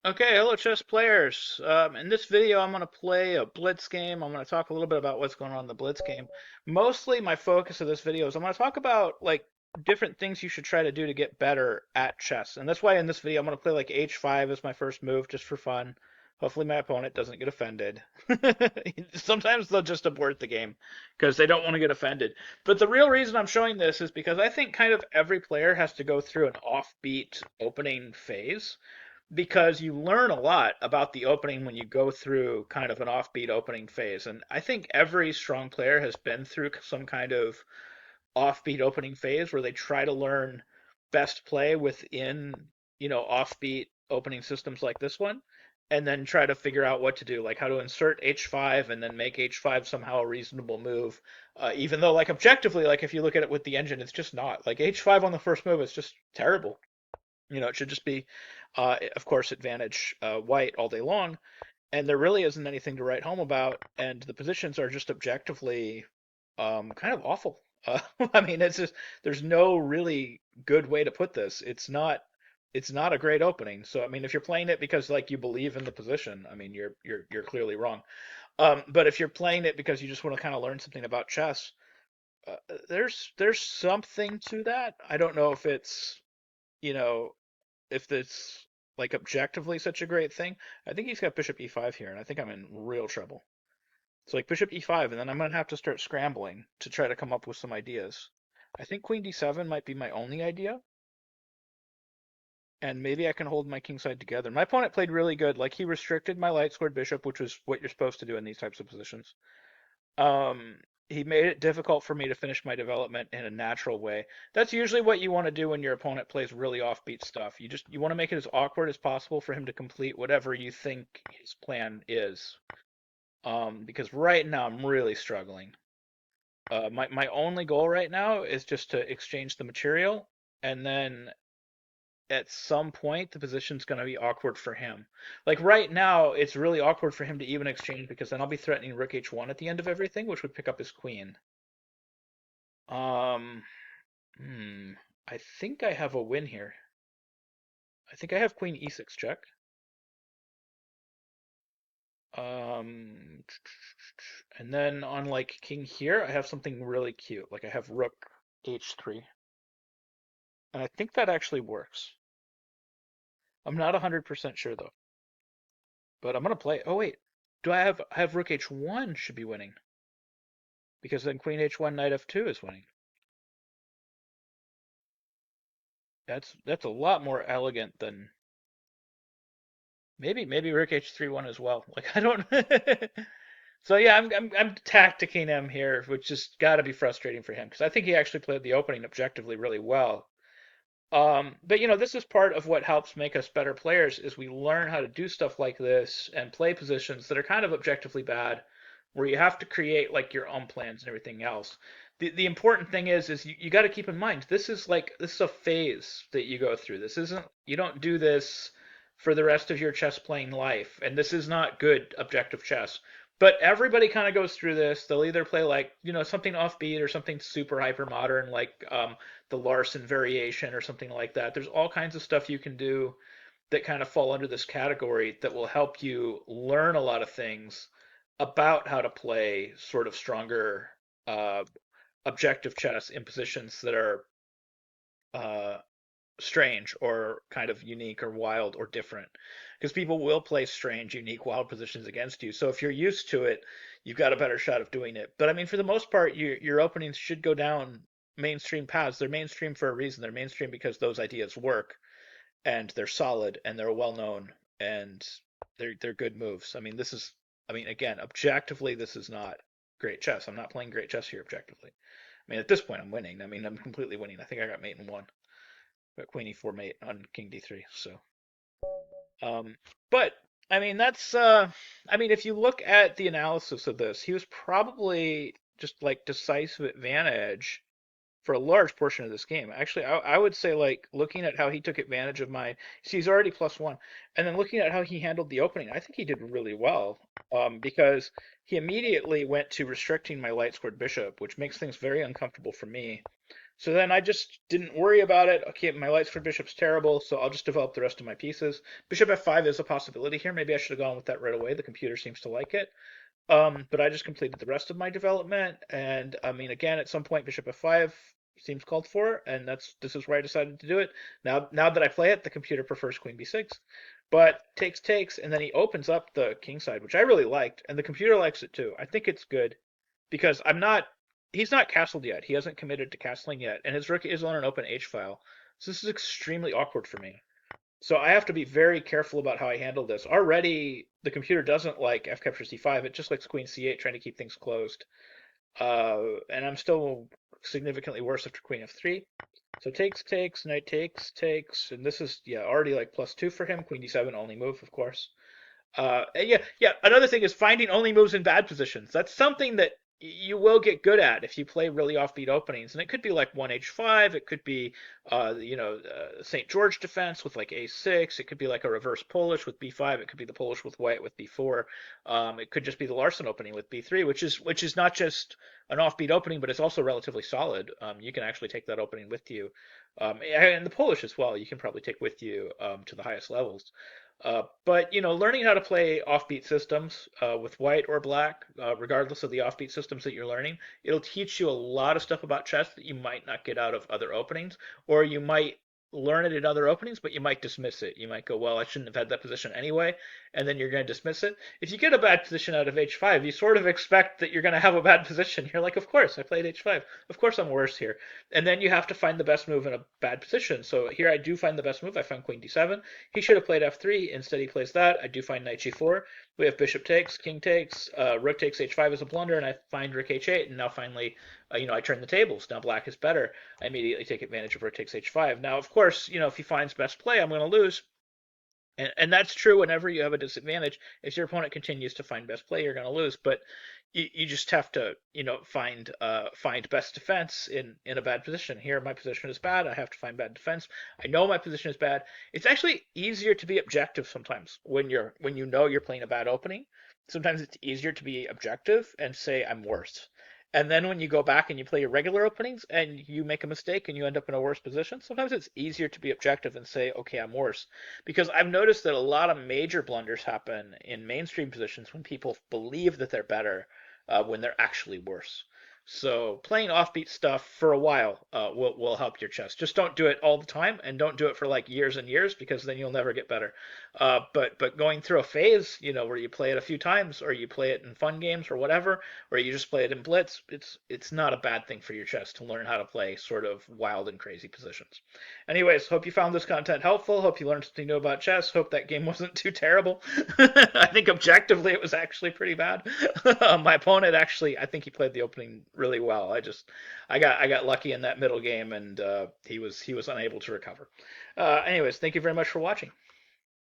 Okay, hello chess players. In this video, I'm going to play a blitz game. I'm going to talk a little bit about what's going on in the blitz game. Mostly, my focus of this video is I'm going to talk about like different things you should try to do to get better at chess. And that's why in this video, I'm going to play like h5 as my first move just for fun. Hopefully, my opponent doesn't get offended. Sometimes they'll just abort the game because they don't want to get offended. But the real reason I'm showing this is because I think kind of every player has to go through an offbeat opening phase because you learn a lot about the opening when you go through kind of an offbeat opening phase. And I think every strong player has been through some kind of offbeat opening phase where they try to learn best play within, offbeat opening systems like this one, and then try to figure out what to do, like how to insert h5 and then make h5 somehow a reasonable move. Even though, like, objectively, like if you look at it with the engine, it's just not. Like h5 on the first move is just terrible. It should just be, of course, advantage white all day long, and there really isn't anything to write home about, and the positions are just objectively kind of awful. I mean, it's just there's no really good way to put this. It's not a great opening. So I mean, if you're playing it because like you believe in the position, I mean, you're clearly wrong. But if you're playing it because you just want to kind of learn something about chess, there's something to that. I don't know you know if it's like objectively such a great thing. I think he's got bishop e5 here, and I think I'm in real trouble. So like bishop e5, and then I'm gonna have to start scrambling to try to come up with some ideas. I think queen d7 might be my only idea, and maybe I can hold my kingside together. My opponent played really good. Like he restricted my light squared bishop, which was what you're supposed to do in these types of positions. Um, he made it difficult for me to finish my development in a natural way. That's usually what you want to do when your opponent plays really offbeat stuff. You want to make it as awkward as possible for him to complete whatever you think his plan is. Because right now I'm really struggling. My only goal right now is just to exchange the material, and then at some point the position's going to be awkward for him. Like right now, it's really awkward for him to even exchange because then I'll be threatening rook h1 at the end of everything, which would pick up his queen. Um, hmm, I think I have a win here. I think I have queen e6 check. Um, and then on like king here, I have something really cute. Like I have rook h3. And I think that actually works. I'm not 100% sure though. But I'm gonna play. Oh wait, do I have rook h1 should be winning because then queen h1 knight f2 is winning. That's a lot more elegant than maybe rook h3 won as well. Like I don't. So yeah, I'm tacticking him here, which has got to be frustrating for him because I think he actually played the opening objectively really well. But this is part of what helps make us better players is we learn how to do stuff like this and play positions that are kind of objectively bad, where you have to create like your own plans and everything else. The important thing is you got to keep in mind this is a phase that you go through. This isn't you don't do this for the rest of your chess playing life, and this is not good objective chess. But everybody kind of goes through this. They'll either play like something offbeat or something super hyper modern like the Larson variation or something like that. There's all kinds of stuff you can do that kind of fall under this category that will help you learn a lot of things about how to play sort of stronger uh, objective chess in positions that are uh, strange or kind of unique or wild or different. Because people will play strange, unique, wild positions against you. So if you're used to it, you've got a better shot of doing it. But I mean, for the most part, your openings should go down mainstream paths. They're mainstream for a reason. They're mainstream because those ideas work and they're solid and they're well known and they're good moves. I mean, again, objectively, this is not great chess. I'm not playing great chess here objectively. I mean, at this point, I'm winning. I mean, I'm completely winning. I think I got mate in one. Got queen e4 mate on king d3. So, um, but I mean, I mean, if you look at the analysis of this, he was probably just like decisive advantage for a large portion of this game. Actually, I would say like looking at how he took advantage of my, see, he's already +1, and then looking at how he handled the opening, I think he did really well. Because he immediately went to restricting my light squared bishop, which makes things very uncomfortable for me. So then I just didn't worry about it. Okay, my lights for bishop's terrible, so I'll just develop the rest of my pieces. Bishop f5 is a possibility here. Maybe I should have gone with that right away. The computer seems to like it. But I just completed the rest of my development, and I mean, again, at some point, bishop f5 seems called for, and this is where I decided to do it. Now that I play it, the computer prefers queen b6, but takes, and then he opens up the king side, which I really liked, and the computer likes it too. I think it's good because he's not castled yet. He hasn't committed to castling yet, and his rook is on an open h file, so this is extremely awkward for me. So I have to be very careful about how I handle this. Already, the computer doesn't like f captures d5. It just likes queen c8, trying to keep things closed. And I'm still significantly worse after queen f3. So takes, knight takes, and this is yeah already like +2 for him. Queen d7 only move, of course. Yeah. Another thing is finding only moves in bad positions. That's something that you will get good at if you play really offbeat openings, and it could be like 1h5. It could be, St. George defense with like a6. It could be like a reverse Polish with b5. It could be the Polish with white with b4. It could just be the Larson opening with b3, which is not just an offbeat opening, but it's also relatively solid. You can actually take that opening with you, and the Polish as well. You can probably take with you to the highest levels. But learning how to play offbeat systems with white or black, regardless of the offbeat systems that you're learning, it'll teach you a lot of stuff about chess that you might not get out of other openings, or you might learn it in other openings, but you might dismiss it. You might go, well, I shouldn't have had that position anyway, and then you're going to dismiss it. If you get a bad position out of h5, you sort of expect that you're going to have a bad position. You're like, of course, I played h5. Of course, I'm worse here. And then you have to find the best move in a bad position. So here I do find the best move. I found queen d7. He should have played f3. Instead, he plays that. I do find knight g4. We have bishop takes, king takes, rook takes h5 is a blunder, and I find rook h8. And now finally, I turn the tables. Now black is better. I immediately take advantage of rook takes h5. Now, of course, if he finds best play, I'm going to lose. And that's true whenever you have a disadvantage. If your opponent continues to find best play, you're going to lose. But you just have to, find best defense in a bad position. Here, my position is bad. I have to find bad defense. I know my position is bad. It's actually easier to be objective sometimes when you know you're playing a bad opening. Sometimes it's easier to be objective and say I'm worse. And then when you go back and you play your regular openings and you make a mistake and you end up in a worse position, sometimes it's easier to be objective and say, okay, I'm worse. Because I've noticed that a lot of major blunders happen in mainstream positions when people believe that they're better when they're actually worse. So playing offbeat stuff for a while will help your chess. Just don't do it all the time, and don't do it for like years and years, because then you'll never get better. But going through a phase, where you play it a few times, or you play it in fun games or whatever, or you just play it in blitz, it's not a bad thing for your chess to learn how to play sort of wild and crazy positions. Anyways, hope you found this content helpful. Hope you learned something new about chess. Hope that game wasn't too terrible. I think objectively it was actually pretty bad. My opponent actually, I think he played the opening really well. I got lucky in that middle game, and he was unable to recover. Anyways, thank you very much for watching.